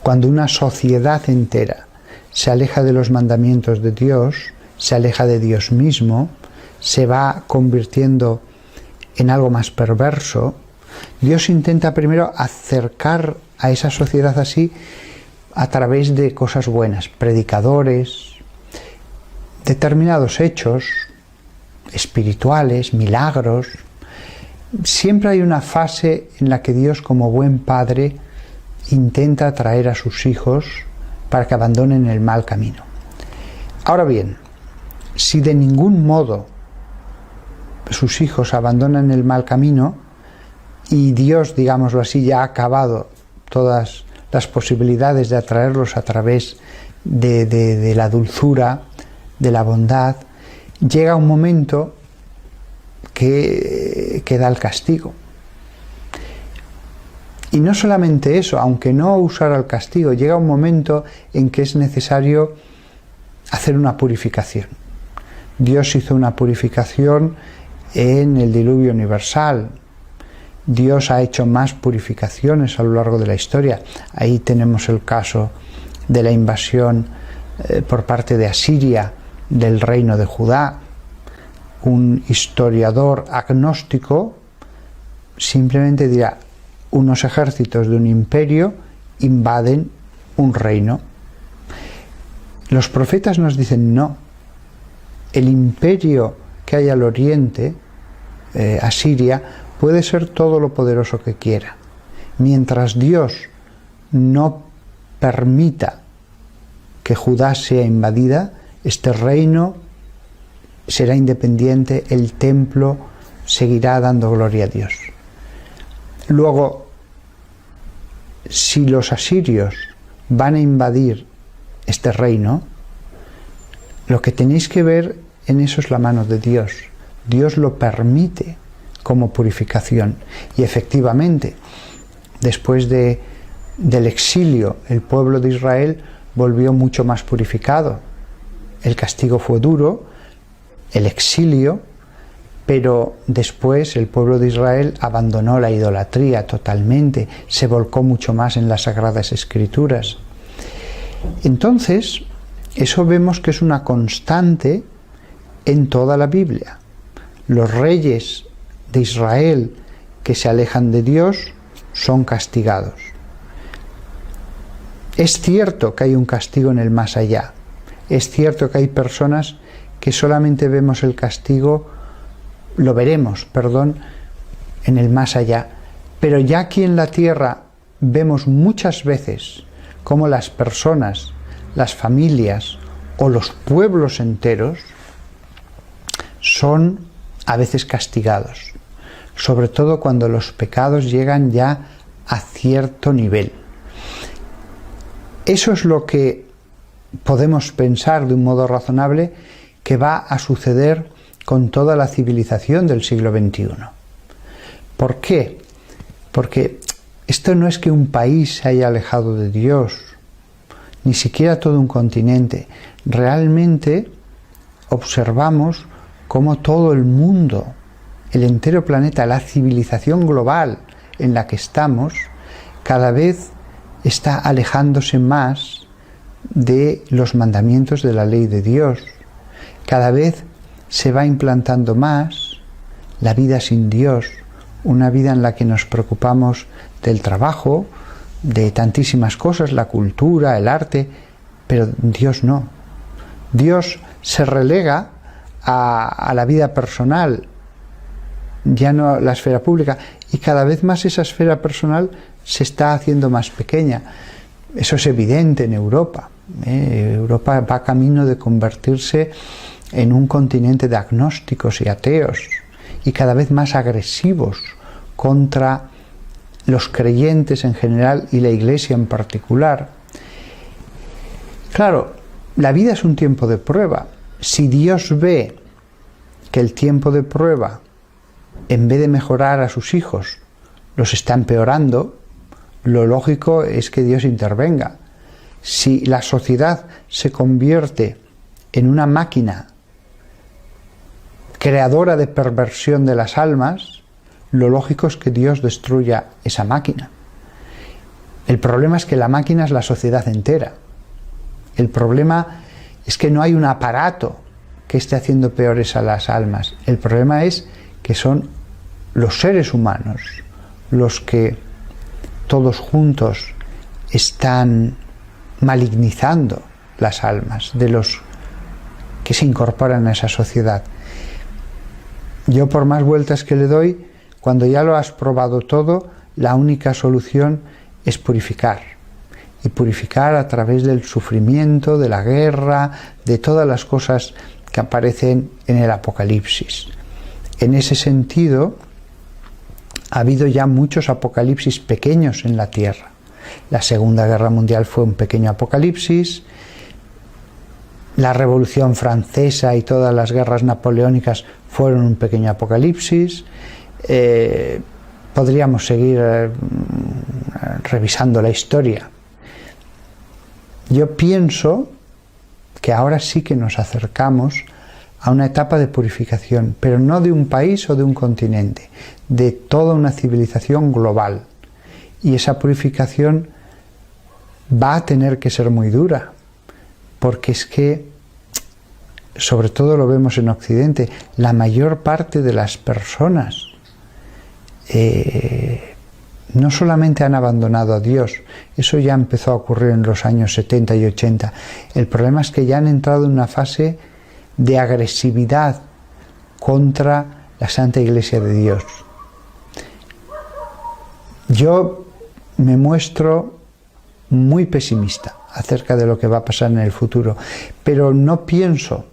Cuando una sociedad entera se aleja de los mandamientos de Dios, se aleja de Dios mismo, se va convirtiendo en algo más perverso, Dios intenta primero acercar a esa sociedad así a través de cosas buenas, predicadores, determinados hechos espirituales, milagros. Siempre hay una fase en la que Dios, como buen padre, intenta atraer a sus hijos para que abandonen el mal camino. Ahora bien, si de ningún modo sus hijos abandonan el mal camino y Dios, digámoslo así, ya ha acabado todas las posibilidades de atraerlos a través de la dulzura, de la bondad, llega un momento que da el castigo. Y no solamente eso, aunque no usara el castigo, llega un momento en que es necesario hacer una purificación. Dios hizo una purificación en el diluvio universal. Dios ha hecho más purificaciones a lo largo de la historia. Ahí tenemos el caso de la invasión por parte de Asiria del reino de Judá. Un historiador agnóstico simplemente dirá: unos ejércitos de un imperio invaden un reino. Los profetas nos dicen no. El imperio que hay al oriente, Asiria, puede ser todo lo poderoso que quiera. Mientras Dios no permita que Judá sea invadida, este reino será independiente, el templo seguirá dando gloria a Dios. Luego, si los asirios van a invadir este reino, lo que tenéis que ver en eso es la mano de Dios. Dios lo permite como purificación. Y efectivamente, después del exilio, el pueblo de Israel volvió mucho más purificado. El castigo fue duro, el exilio, pero después el pueblo de Israel abandonó la idolatría totalmente, se volcó mucho más en las Sagradas Escrituras. Entonces, eso vemos que es una constante en toda la Biblia. Los reyes de Israel que se alejan de Dios son castigados. Es cierto que hay un castigo en el más allá. Es cierto que hay personas que solamente vemos el castigo, lo veremos, en el más allá. Pero ya aquí en la tierra vemos muchas veces cómo las personas, las familias o los pueblos enteros son a veces castigados, sobre todo cuando los pecados llegan ya a cierto nivel. Eso es lo que podemos pensar de un modo razonable que va a suceder con toda la civilización del siglo XXI. ¿Por qué? Porque esto no es que un país se haya alejado de Dios, ni siquiera todo un continente. Realmente observamos cómo todo el mundo, el entero planeta, la civilización global en la que estamos, cada vez está alejándose más de los mandamientos de la ley de Dios. Cada vez se va implantando más la vida sin Dios, una vida en la que nos preocupamos del trabajo, de tantísimas cosas, la cultura, el arte, pero Dios no. Dios se relega a la vida personal, ya no la esfera pública, y cada vez más esa esfera personal se está haciendo más pequeña. Eso es evidente en Europa. Europa va camino de convertirse en un continente de agnósticos y ateos, y cada vez más agresivos contra los creyentes en general y la Iglesia en particular. Claro, la vida es un tiempo de prueba. Si Dios ve que el tiempo de prueba, en vez de mejorar a sus hijos, los está empeorando, lo lógico es que Dios intervenga. Si la sociedad se convierte en una máquina creadora de perversión de las almas, lo lógico es que Dios destruya esa máquina. El problema es que la máquina es la sociedad entera. El problema es que no hay un aparato que esté haciendo peores a las almas. El problema es que son los seres humanos los que todos juntos están malignizando las almas de los que se incorporan a esa sociedad. Yo, por más vueltas que le doy, cuando ya lo has probado todo, la única solución es purificar. Y purificar a través del sufrimiento, de la guerra, de todas las cosas que aparecen en el Apocalipsis. En ese sentido, ha habido ya muchos apocalipsis pequeños en la tierra. La Segunda Guerra Mundial fue un pequeño apocalipsis. La Revolución Francesa y todas las guerras napoleónicas fueron un pequeño apocalipsis. Podríamos seguir revisando la historia. Yo pienso que ahora sí que nos acercamos a una etapa de purificación, pero no de un país o de un continente, de toda una civilización global. Y esa purificación va a tener que ser muy dura, porque es que, sobre todo lo vemos en Occidente, la mayor parte de las personas no solamente han abandonado a Dios, eso ya empezó a ocurrir en los años 70 y 80. El problema es que ya han entrado en una fase de agresividad contra la Santa Iglesia de Dios. Yo me muestro muy pesimista acerca de lo que va a pasar en el futuro, pero no pienso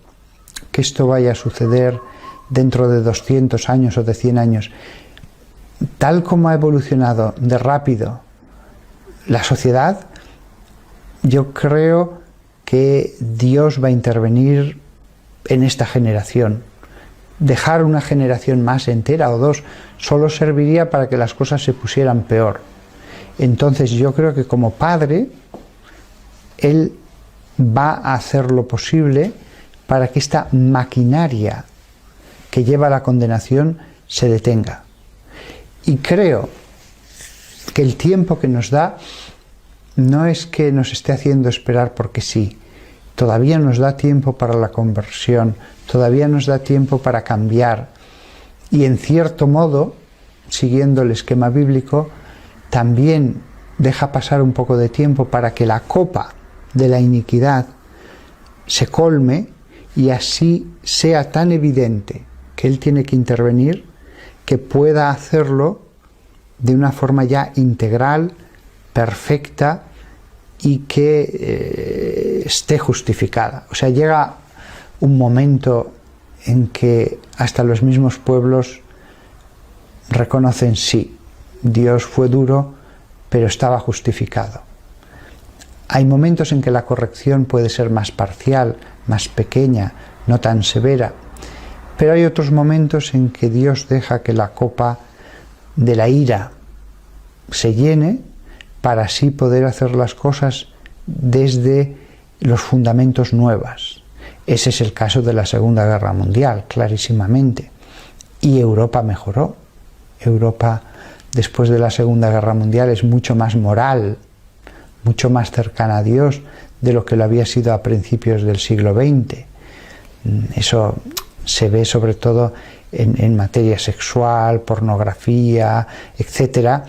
que esto vaya a suceder dentro de 200 años o de 100 años. Tal como ha evolucionado de rápido la sociedad, yo creo que Dios va a intervenir en esta generación. Dejar una generación más entera o dos solo serviría para que las cosas se pusieran peor. Entonces yo creo que como padre, Él va a hacer lo posible para que esta maquinaria que lleva a la condenación se detenga. Y creo que el tiempo que nos da no es que nos esté haciendo esperar porque sí. Todavía nos da tiempo para la conversión, todavía nos da tiempo para cambiar. Y en cierto modo, siguiendo el esquema bíblico, también deja pasar un poco de tiempo para que la copa de la iniquidad se colme y así sea tan evidente que Él tiene que intervenir, que pueda hacerlo de una forma ya integral, perfecta y que esté justificada. O sea, llega un momento en que hasta los mismos pueblos reconocen, sí, Dios fue duro, pero estaba justificado. Hay momentos en que la corrección puede ser más parcial, más pequeña, no tan severa, pero hay otros momentos en que Dios deja que la copa de la ira se llene para así poder hacer las cosas desde los fundamentos nuevos. Ese es el caso de la Segunda Guerra Mundial, clarísimamente. Y Europa mejoró. Europa, después de la Segunda Guerra Mundial, es mucho más moral, mucho más cercana a Dios de lo que lo había sido a principios del siglo XX. Eso se ve sobre todo en materia sexual, pornografía, etc.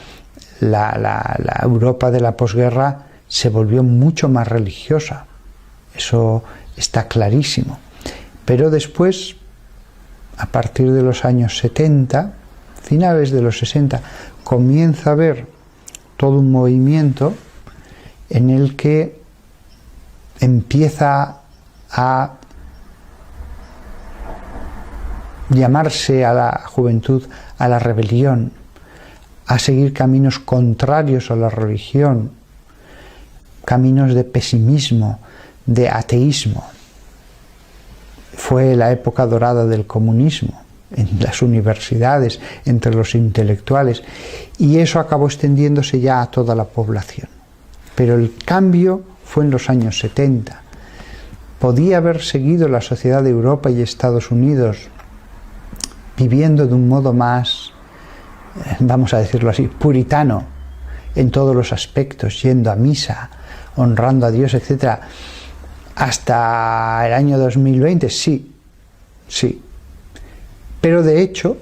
La Europa de la posguerra se volvió mucho más religiosa. Eso está clarísimo. Pero después, a partir de los años 70, finales de los 60, comienza a haber todo un movimiento en el que empieza a llamarse a la juventud a la rebelión, a seguir caminos contrarios a la religión, caminos de pesimismo, de ateísmo. Fue la época dorada del comunismo en las universidades, entre los intelectuales, y eso acabó extendiéndose ya a toda la población. Pero el cambio fue en los años 70. Podía haber seguido la sociedad de Europa y Estados Unidos viviendo de un modo más, vamos a decirlo así, puritano, en todos los aspectos, yendo a misa, honrando a Dios, etc. Hasta el año 2020, sí. Pero de hecho,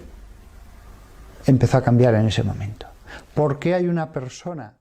empezó a cambiar en ese momento. ¿Por qué hay una persona